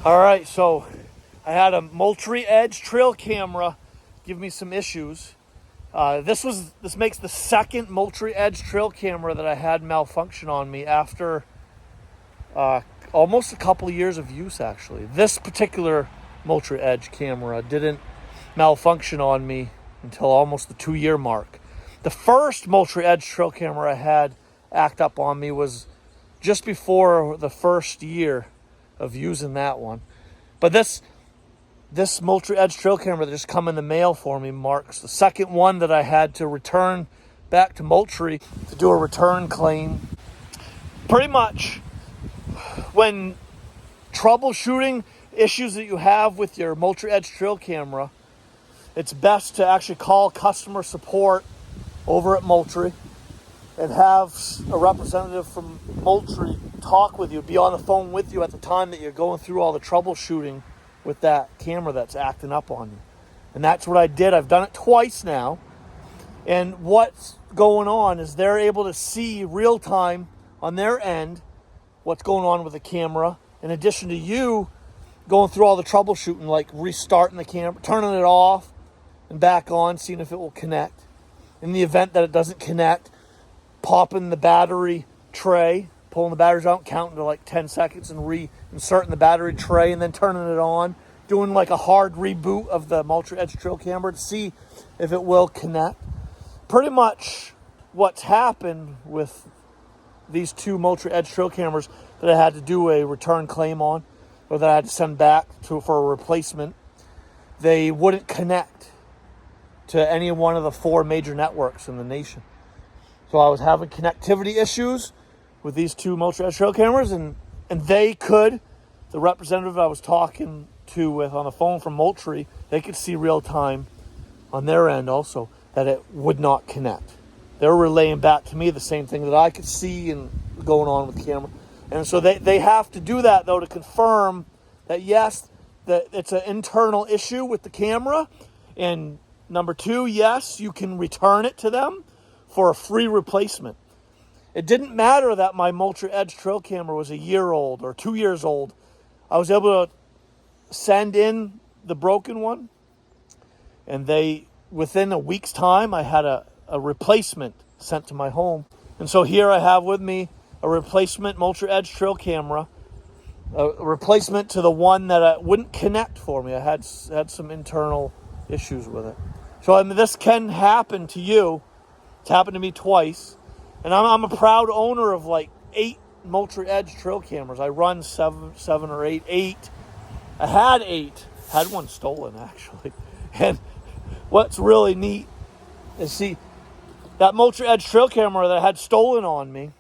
All right, so I had a MOULTRIE EDGE trail camera give me some issues. This makes the second MOULTRIE EDGE trail camera that I had malfunction on me after almost a couple of years of use, actually. This particular MOULTRIE EDGE camera didn't malfunction on me until almost the 2-year mark. The first MOULTRIE EDGE trail camera I had act up on me was just before the first year of using that one. But this MOULTRIE EDGE trail camera that just come in the mail for me marks the second one that I had to return back to Moultrie to do a return claim. Pretty much when troubleshooting issues that you have with your MOULTRIE EDGE trail camera, it's best to actually call customer support over at Moultrie and have a representative from Moultrie talk with you, be on the phone with you at the time that you're going through all the troubleshooting with that camera that's acting up on you. And that's what I did. I've done it twice now. And what's going on is they're able to see real time on their end what's going on with the camera, in addition to you going through all the troubleshooting, like restarting the camera, turning it off and back on, seeing if it will connect. In the event that it doesn't connect, popping the battery tray, pulling the batteries out, counting to like 10 seconds and reinserting the battery tray and then turning it on, doing like a hard reboot of the MOULTRIE EDGE trail camera to see if it will connect. Pretty much what's happened with these two MOULTRIE EDGE trail cameras that I had to do a return claim on, or that I had to send back for a replacement, they wouldn't connect to any one of the 4 major networks in the nation. So I was having connectivity issues with these two MOULTRIE EDGE trail cameras, and they could, the representative I was talking to with on the phone from Moultrie, they could see real time on their end also that it would not connect. They were relaying back to me the same thing that I could see and going on with the camera. And so they have to do that, though, to confirm that, yes, that it's an internal issue with the camera. And number 2, yes, you can return it to them for a free replacement. It didn't matter that my MOULTRIE EDGE trail camera was a year old or 2 years old. I was able to send in the broken one, and within a week's time, I had a replacement sent to my home. And so here I have with me a replacement MOULTRIE EDGE trail camera, a replacement to the one that wouldn't connect for me. I had some internal issues with it. So I mean, this can happen to you. It's happened to me twice. And I'm a proud owner of like 8 MOULTRIE EDGE trail cameras. I run 7 or 8. 8. I had 8. Had one stolen, actually. And what's really neat is, see, that MOULTRIE EDGE trail camera that I had stolen on me,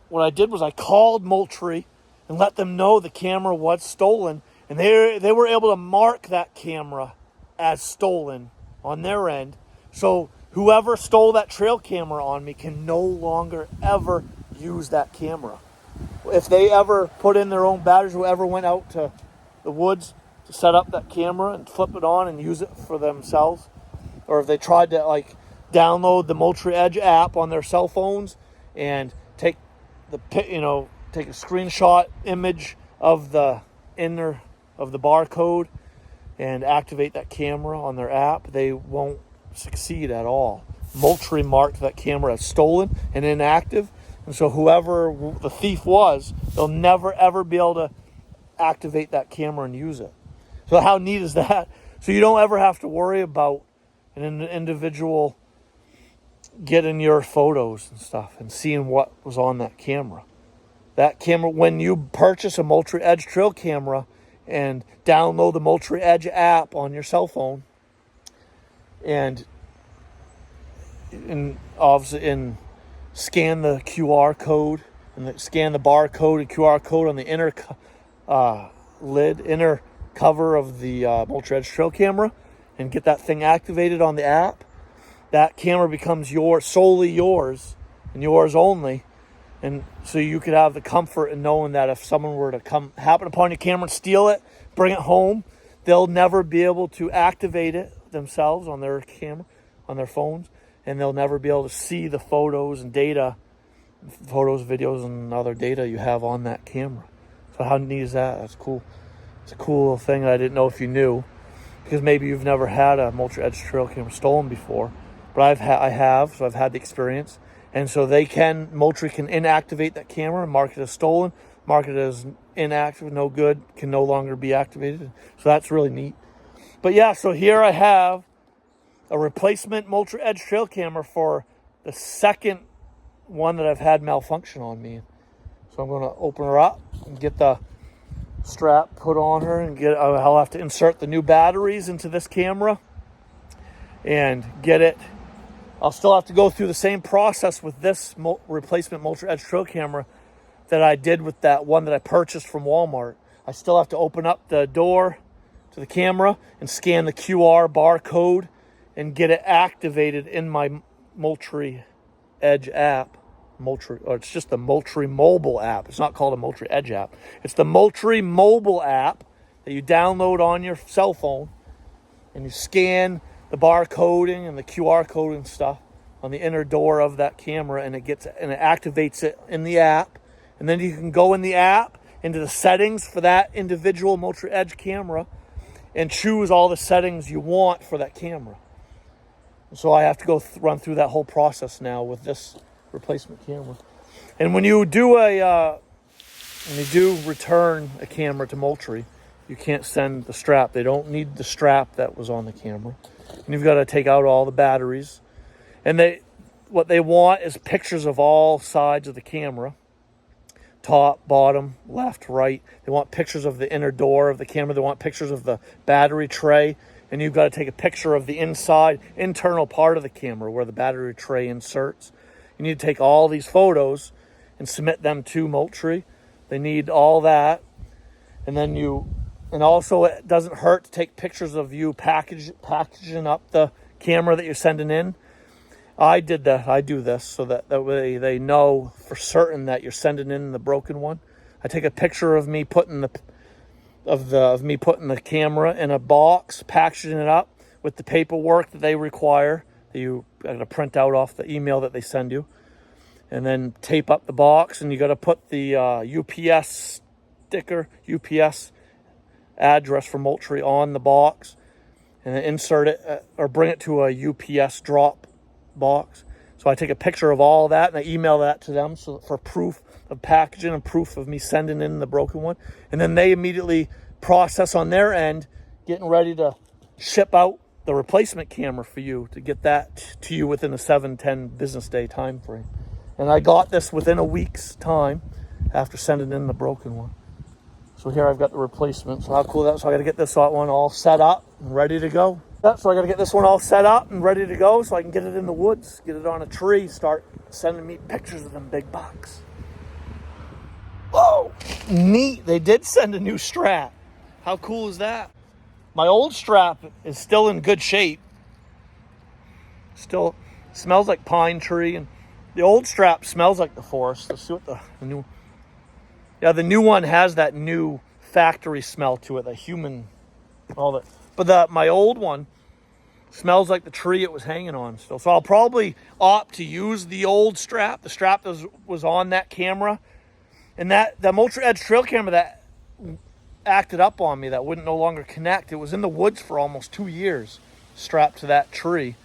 what I did was I called Moultrie and let them know the camera was stolen. And they were able to mark that camera as stolen on their end. So whoever stole that trail camera on me can no longer ever use that camera. If they ever put in their own batteries, whoever went out to the woods to set up that camera and flip it on and use it for themselves, or if they tried to like download the MOULTRIE EDGE app on their cell phones and take a screenshot image of the inner of the barcode and activate that camera on their app, they won't succeed at all. Moultrie marked that camera as stolen and inactive, and so whoever the thief was, they'll never ever be able to activate that camera and use it. So how neat is that? So you don't ever have to worry about an individual getting your photos and stuff and seeing what was on that camera. That camera, when you purchase a MOULTRIE EDGE trail camera and download the MOULTRIE EDGE app on your cell phone, and scan the QR code and scan the barcode and QR code on the inner inner cover of the MOULTRIE EDGE trail camera, and get that thing activated on the app, that camera becomes solely yours and yours only. And so you could have the comfort in knowing that if someone were to happen upon your camera and steal it, bring it home, they'll never be able to activate it themselves on their camera, on their phones, and they'll never be able to see the photos, videos, and other data you have on that camera. So So how neat is that? That's cool. It's a cool little thing I didn't know if you knew, because maybe you've never had a MOULTRIE EDGE trail camera stolen before, but I have, so I've had the experience. And so MOULTRIE can inactivate that camera, mark it as stolen, mark it as inactive, no good, can no longer be activated. So that's really neat. But yeah, so here I have a replacement MOULTRIE EDGE trail camera for the second one that I've had malfunction on me. So I'm going to open her up and get the strap put on her, and I'll have to insert the new batteries into this camera and get it. I'll still have to go through the same process with this replacement MOULTRIE EDGE trail camera that I did with that one that I purchased from Walmart. I still have to open up the door to the camera and scan the QR barcode and get it activated in my MOULTRIE EDGE app. It's just the MOULTRIE mobile app. It's not called a MOULTRIE EDGE app. It's the MOULTRIE mobile app that you download on your cell phone, and you scan the barcoding and the QR code and stuff on the inner door of that camera, and it activates it in the app. And then you can go in the app into the settings for that individual MOULTRIE EDGE camera and choose all the settings you want for that camera. So I have to go run through that whole process now with this replacement camera. And when you do return a camera to MOULTRIE, you can't send the strap. They don't need the strap that was on the camera. And you've got to take out all the batteries. And what they want is pictures of all sides of the camera. Top, bottom, left, right. They want pictures of the inner door of the camera. They want pictures of the battery tray. And you've got to take a picture of the internal part of the camera where the battery tray inserts. You need to take all these photos and submit them to MOULTRIE. They need all that. And then and also it doesn't hurt to take pictures of you packaging up the camera that you're sending in. I did that. I do this so that way they know for certain that you're sending in the broken one. I take a picture of me putting the camera in a box, packaging it up with the paperwork that they require. You got to print out off the email that they send you, and then tape up the box, and you got to put the UPS sticker, UPS address for MOULTRIE on the box, and then insert it or bring it to a UPS drop box. So I take a picture of all that and I email that to them for proof of packaging and proof of me sending in the broken one. And then they immediately process on their end, getting ready to ship out the replacement camera for you to get that to you within a 7-10 business day time frame. And I got this within a week's time after sending in the broken one. So here I've got the replacement. So how cool is that? So I got to get this one all set up and ready to go. So I got to get this one all set up and ready to go so I can get it in the woods, get it on a tree, start sending me pictures of them big bucks. Whoa, neat. They did send a new strap. How cool is that? My old strap is still in good shape. Still smells like pine tree, and the old strap smells like the forest. Let's see what the new... Yeah, the new one has that new factory smell to it, the human, all that. But my old one smells like the tree it was hanging on still. So I'll probably opt to use the old strap, the strap that was on that camera. And the MOULTRIE EDGE trail camera that acted up on me, that wouldn't no longer connect, it was in the woods for almost 2 years, strapped to that tree.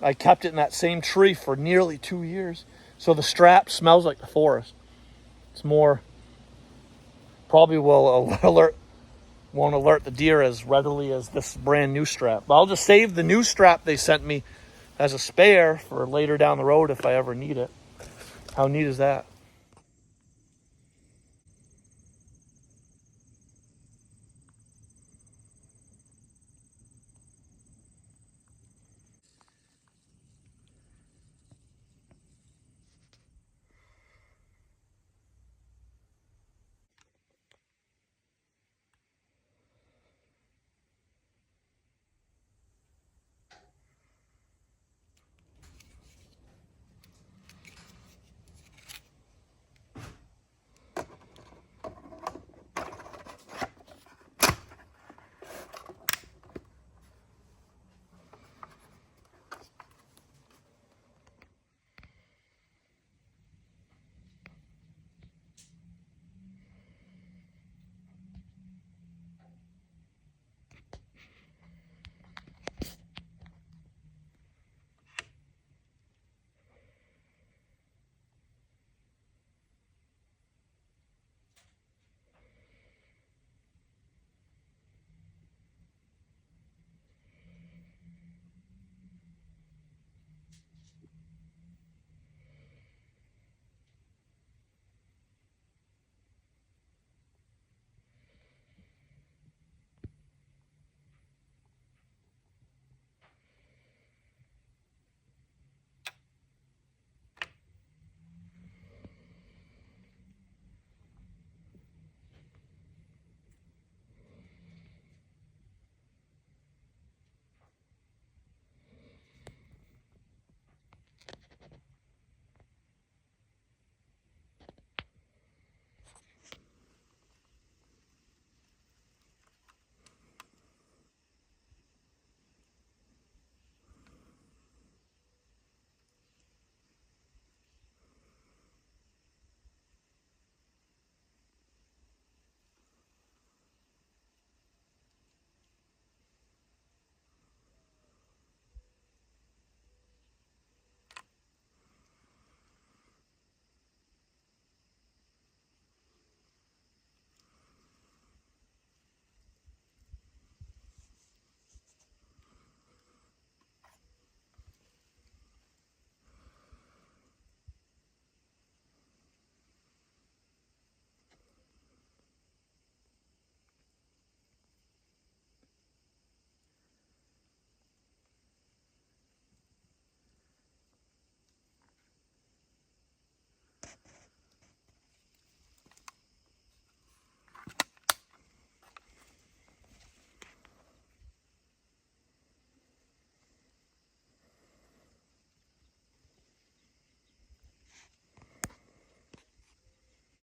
I kept it in that same tree for nearly 2 years. So the strap smells like the forest. It's more, probably won't alert the deer as readily as this brand new strap. But I'll just save the new strap they sent me as a spare for later down the road if I ever need it. How neat is that?